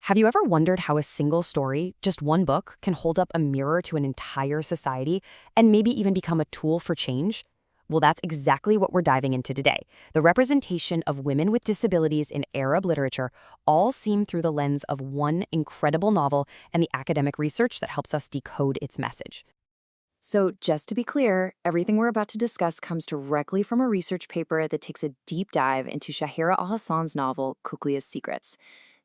Have you ever wondered how a single story, just one book, can hold up a mirror to an entire society and maybe even become a tool for change? Well, that's exactly what we're diving into today. The representation of women with disabilities in Arab literature, all seen through the lens of one incredible novel and the academic research that helps us decode its message. So, just to be clear, everything we're about to discuss comes directly from a research paper that takes a deep dive into Shahira Al-Hasan's novel, Cochlea's Secrets.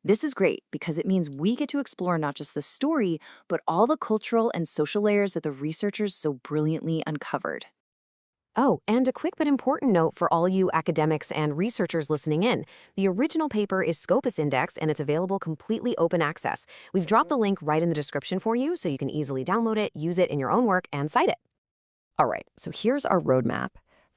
This is great because it means we get to explore not just the story, but all the cultural and social layers that the researchers so brilliantly uncovered. Oh, and a quick but important note for all you academics and researchers listening in. The original paper is Scopus Index and it's available completely open access. We've dropped the link right in the description for you so you can easily download it, use it in your own work, and cite it. All right, so here's our roadmap.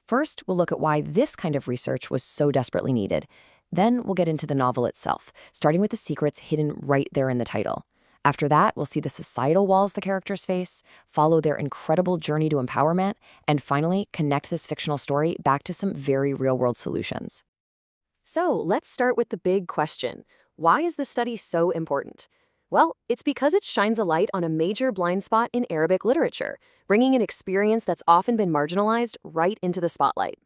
First, we'll look at why this kind of research was so desperately needed. Then we'll get into the novel itself, starting with the secrets hidden right there in the title. After that, we'll see the societal walls the characters face, follow their incredible journey to empowerment, and finally connect this fictional story back to some very real-world solutions. So let's start with the big question. Why is this study so important? Well, it's because it shines a light on a major blind spot in Arabic literature, bringing an experience that's often been marginalized right into the spotlight.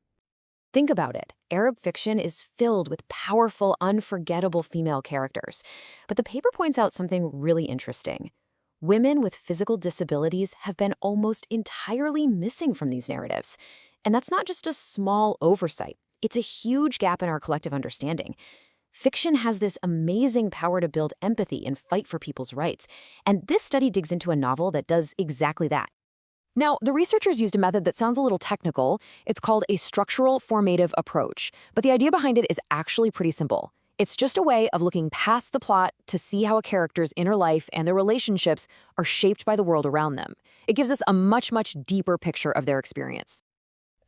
Think about it. Arab fiction is filled with powerful, unforgettable female characters. But the paper points out something really interesting. Women with physical disabilities have been almost entirely missing from these narratives. And that's not just a small oversight. It's a huge gap in our collective understanding. Fiction has this amazing power to build empathy and fight for people's rights. And this study digs into a novel that does exactly that. Now, the researchers used a method that sounds a little technical. It's called a structural formative approach, but the idea behind it is actually pretty simple. It's just a way of looking past the plot to see how a character's inner life and their relationships are shaped by the world around them. It gives us a much, much deeper picture of their experience.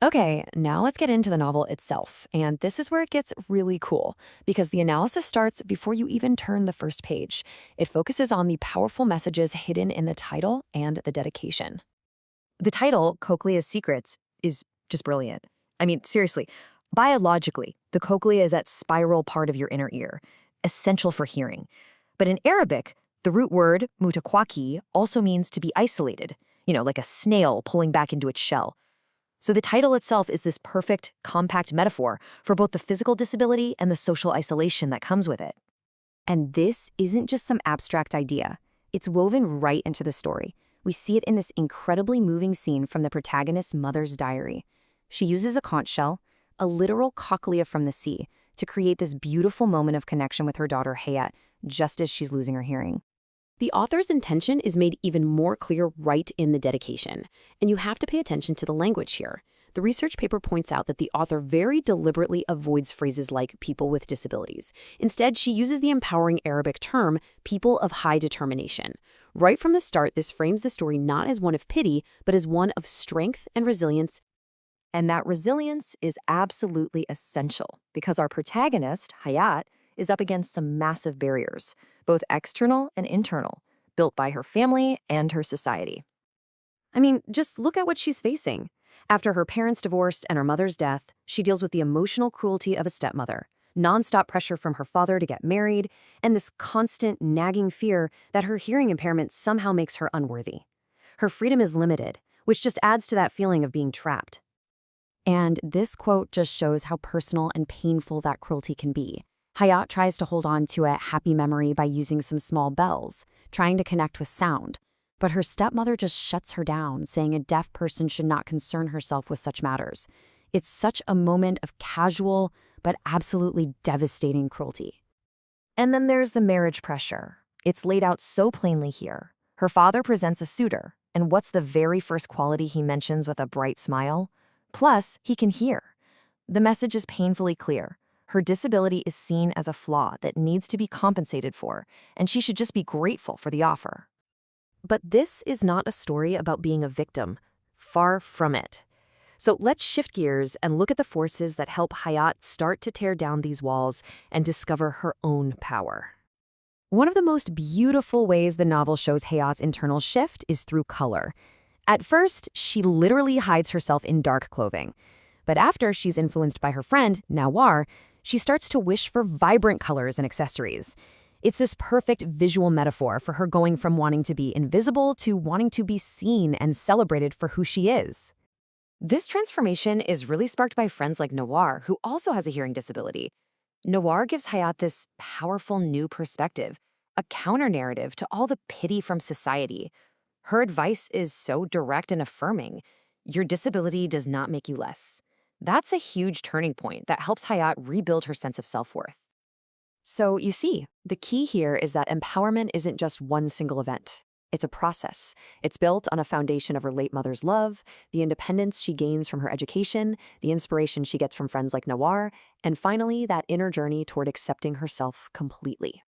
Okay, now let's get into the novel itself, and this is where it gets really cool, because the analysis starts before you even turn the first page. It focuses on the powerful messages hidden in the title and the dedication. The title, Cochlea's Secrets, is just brilliant. I mean, seriously, biologically, the cochlea is that spiral part of your inner ear, essential for hearing. But in Arabic, the root word, mutakwaki, also means to be isolated, like a snail pulling back into its shell. So the title itself is this perfect, compact metaphor for both the physical disability and the social isolation that comes with it. And this isn't just some abstract idea. It's woven right into the story. We see it in this incredibly moving scene from the protagonist's mother's diary. She uses a conch shell, a literal cochlea from the sea, to create this beautiful moment of connection with her daughter Hayat, just as she's losing her hearing. The author's intention is made even more clear right in the dedication, and you have to pay attention to the language here. The research paper points out that the author very deliberately avoids phrases like people with disabilities. Instead, she uses the empowering Arabic term, people of high determination. Right from the start, this frames the story not as one of pity, but as one of strength and resilience. And that resilience is absolutely essential because our protagonist, Hayat, is up against some massive barriers, both external and internal, built by her family and her society. I mean, just look at what she's facing. After her parents divorced and her mother's death, she deals with the emotional cruelty of a stepmother, nonstop pressure from her father to get married, and this constant nagging fear that her hearing impairment somehow makes her unworthy. Her freedom is limited, which just adds to that feeling of being trapped. And this quote just shows how personal and painful that cruelty can be. Hayat tries to hold on to a happy memory by using some small bells, trying to connect with sound. But her stepmother just shuts her down, saying a deaf person should not concern herself with such matters. It's such a moment of casual, but absolutely devastating cruelty. And then there's the marriage pressure. It's laid out so plainly here. Her father presents a suitor, and what's the very first quality he mentions with a bright smile? Plus, he can hear. The message is painfully clear. Her disability is seen as a flaw that needs to be compensated for, and she should just be grateful for the offer. But this is not a story about being a victim. Far from it. So let's shift gears and look at the forces that help Hayat start to tear down these walls and discover her own power. One of the most beautiful ways the novel shows Hayat's internal shift is through color. At first, she literally hides herself in dark clothing. But after she's influenced by her friend, Nawar, she starts to wish for vibrant colors and accessories. It's this perfect visual metaphor for her going from wanting to be invisible to wanting to be seen and celebrated for who she is. This transformation is really sparked by friends like Noir, who also has a hearing disability. Noir gives Hayat this powerful new perspective, a counter-narrative to all the pity from society. Her advice is so direct and affirming. Your disability does not make you less. That's a huge turning point that helps Hayat rebuild her sense of self-worth. So you see, the key here is that empowerment isn't just one single event. It's a process. It's built on a foundation of her late mother's love, the independence she gains from her education, the inspiration she gets from friends like Noir, and finally, that inner journey toward accepting herself completely.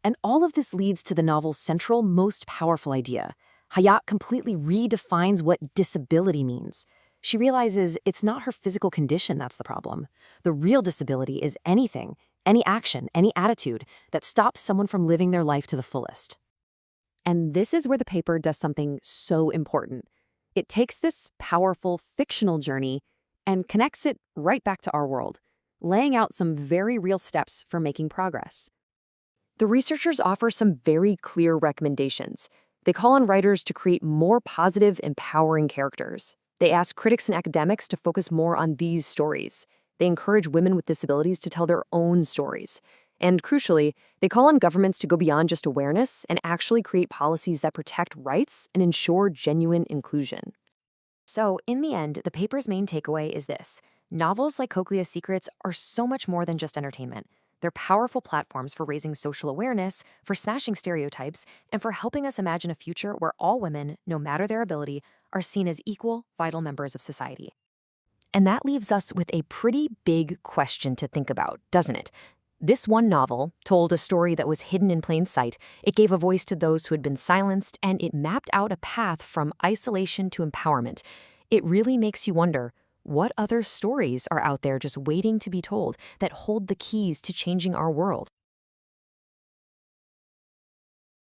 And all of this leads to the novel's central, most powerful idea. Hayat completely redefines what disability means. She realizes it's not her physical condition that's the problem. The real disability is anything, any action, any attitude that stops someone from living their life to the fullest. And this is where the paper does something so important. It takes this powerful fictional journey and connects it right back to our world, laying out some very real steps for making progress. The researchers offer some very clear recommendations. They call on writers to create more positive, empowering characters. They ask critics and academics to focus more on these stories. They encourage women with disabilities to tell their own stories. And crucially, they call on governments to go beyond just awareness and actually create policies that protect rights and ensure genuine inclusion. So, in the end, the paper's main takeaway is this. Novels like Cochlea Secrets are so much more than just entertainment. They're powerful platforms for raising social awareness, for smashing stereotypes, and for helping us imagine a future where all women, no matter their ability, are seen as equal, vital members of society. And that leaves us with a pretty big question to think about, doesn't it? This one novel told a story that was hidden in plain sight. It gave a voice to those who had been silenced, and it mapped out a path from isolation to empowerment. It really makes you wonder, what other stories are out there just waiting to be told that hold the keys to changing our world?